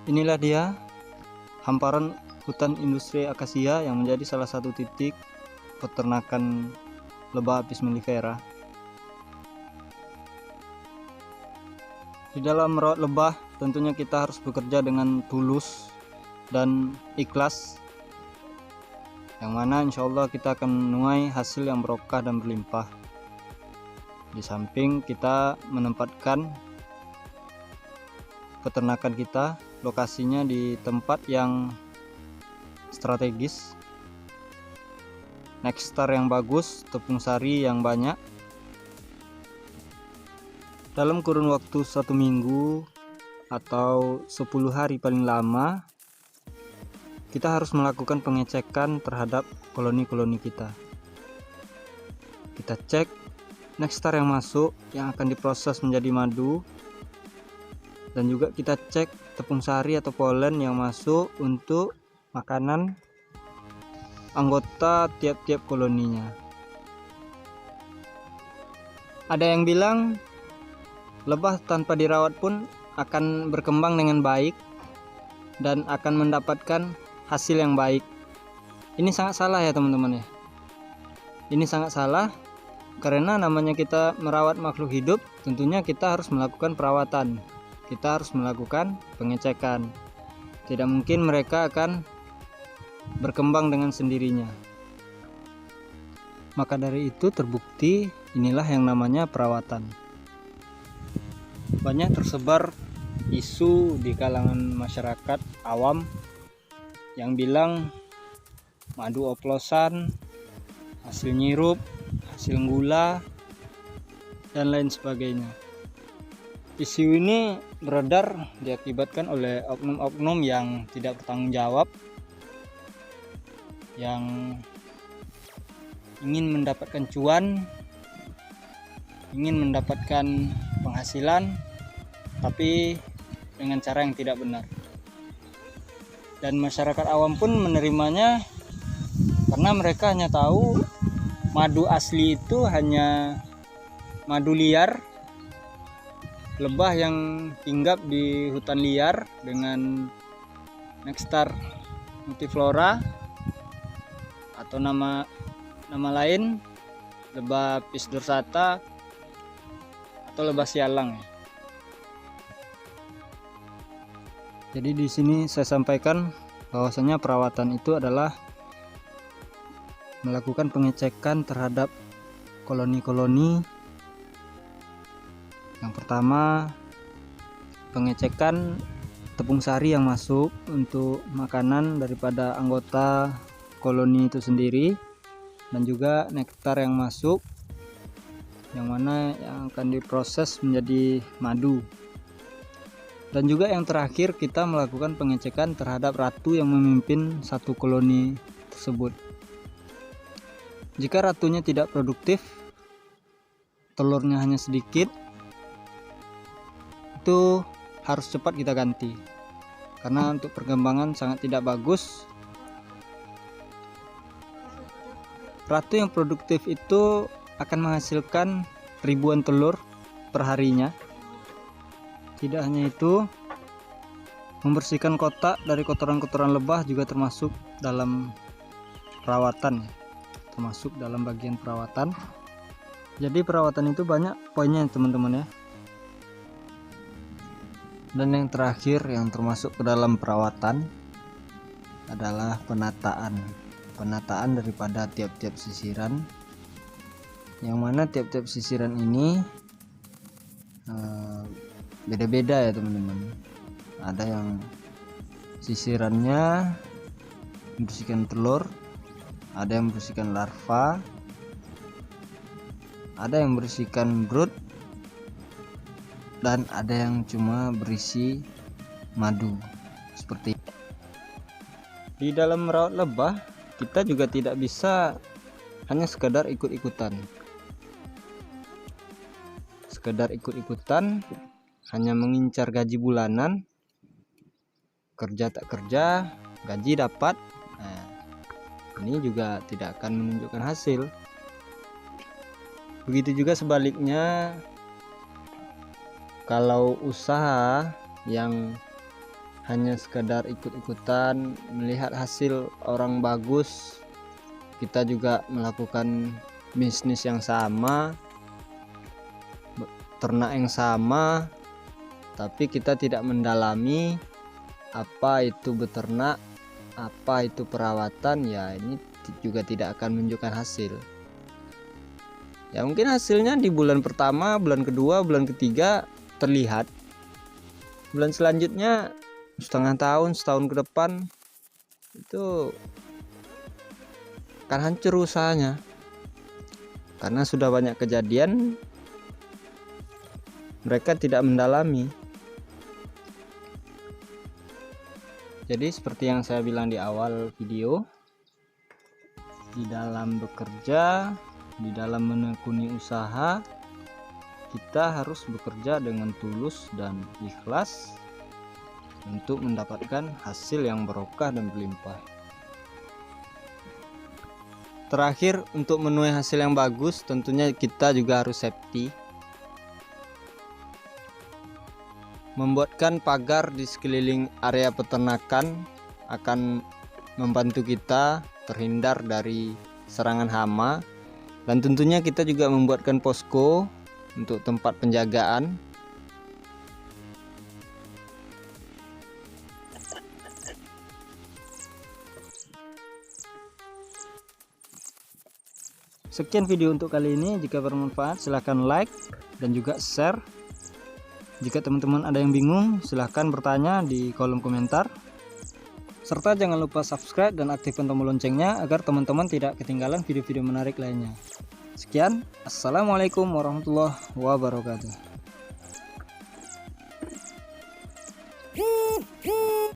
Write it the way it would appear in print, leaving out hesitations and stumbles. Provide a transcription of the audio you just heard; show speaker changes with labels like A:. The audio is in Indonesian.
A: Inilah dia hamparan hutan industri akasia yang menjadi salah satu titik peternakan lebah Apis mellifera. Di dalam merawat lebah tentunya kita harus bekerja dengan tulus dan ikhlas, yang mana insya Allah kita akan menuai hasil yang berkah dan berlimpah. Di samping kita menempatkan peternakan kita lokasinya di tempat yang strategis, nekstar yang bagus, tepung sari yang banyak. Dalam kurun waktu 1 minggu atau 10 hari paling lama, kita harus melakukan pengecekan terhadap koloni-koloni kita. Kita cek nekstar yang masuk yang akan diproses menjadi madu, dan juga kita cek tepung sari atau polen yang masuk untuk makanan anggota tiap-tiap koloninya. Ada yang bilang lebah tanpa dirawat pun akan berkembang dengan baik dan akan mendapatkan hasil yang baik. Ini sangat salah ya teman-teman ya. Ini sangat salah, karena namanya kita merawat makhluk hidup, tentunya kita harus melakukan perawatan. Kita harus melakukan pengecekan. Tidak mungkin mereka akan berkembang dengan sendirinya. Maka dari itu terbukti inilah yang namanya perawatan. Banyak tersebar isu di kalangan masyarakat awam yang bilang madu oplosan, hasil nyirup, hasil gula, dan lain sebagainya. Isu ini beredar diakibatkan oleh oknum-oknum yang tidak bertanggung jawab, yang ingin mendapatkan cuan, ingin mendapatkan penghasilan, tapi dengan cara yang tidak benar. Dan masyarakat awam pun menerimanya karena mereka hanya tahu madu asli itu hanya madu liar, lebah yang hinggap di hutan liar dengan nekstar multiflora, atau nama lain lebah Apis dorsata atau lebah sialang. Jadi di sini saya sampaikan bahwasanya perawatan itu adalah melakukan pengecekan terhadap koloni-koloni. Yang pertama, pengecekan tepung sari yang masuk untuk makanan daripada anggota koloni itu sendiri, dan juga nektar yang masuk, yang mana yang akan diproses menjadi madu. Dan juga yang terakhir, kita melakukan pengecekan terhadap ratu yang memimpin satu koloni tersebut. Jika ratunya tidak produktif, telurnya hanya sedikit, itu harus cepat kita ganti, karena untuk perkembangan sangat tidak bagus. Ratu yang produktif itu akan menghasilkan ribuan telur per harinya. Tidak hanya itu, membersihkan kotak dari kotoran-kotoran lebah juga termasuk dalam perawatan, termasuk dalam bagian perawatan. Jadi perawatan itu banyak poinnya teman-teman ya. Dan yang terakhir yang termasuk ke dalam perawatan adalah penataan daripada tiap-tiap sisiran, yang mana tiap-tiap sisiran ini beda-beda ya teman-teman. Ada yang sisirannya membersihkan telur, ada yang membersihkan larva, ada yang membersihkan brood, dan ada yang cuma berisi madu. Seperti di dalam merawat lebah, kita juga tidak bisa hanya sekedar ikut-ikutan. Hanya mengincar gaji bulanan, kerja tak kerja, gaji dapat. Nah, ini juga tidak akan menunjukkan hasil. Begitu juga sebaliknya, kalau usaha yang hanya sekadar ikut-ikutan melihat hasil orang bagus, kita juga melakukan bisnis yang sama, ternak yang sama, tapi kita tidak mendalami apa itu beternak, apa itu perawatan, ya ini juga tidak akan menunjukkan hasil. Ya mungkin hasilnya di bulan pertama, bulan kedua, bulan ketiga terlihat. Bulan selanjutnya setengah tahun, setahun ke depan itu akan hancur usahanya, karena sudah banyak kejadian mereka tidak mendalami. Jadi seperti yang saya bilang di awal video, di dalam bekerja, di dalam menekuni usaha, kita harus bekerja dengan tulus dan ikhlas untuk mendapatkan hasil yang barokah dan berlimpah. Terakhir, untuk menuai hasil yang bagus, tentunya kita juga harus safety. Membuatkan pagar di sekeliling area peternakan akan membantu kita terhindar dari serangan hama, dan tentunya kita juga membuatkan posko untuk tempat penjagaan. Sekian video untuk kali ini. Jika bermanfaat silahkan like dan juga share. Jika teman-teman ada yang bingung silahkan bertanya di kolom komentar. Serta jangan lupa subscribe dan aktifkan tombol loncengnya agar teman-teman tidak ketinggalan video-video menarik lainnya. Sekian, assalamualaikum warahmatullahi wabarakatuh.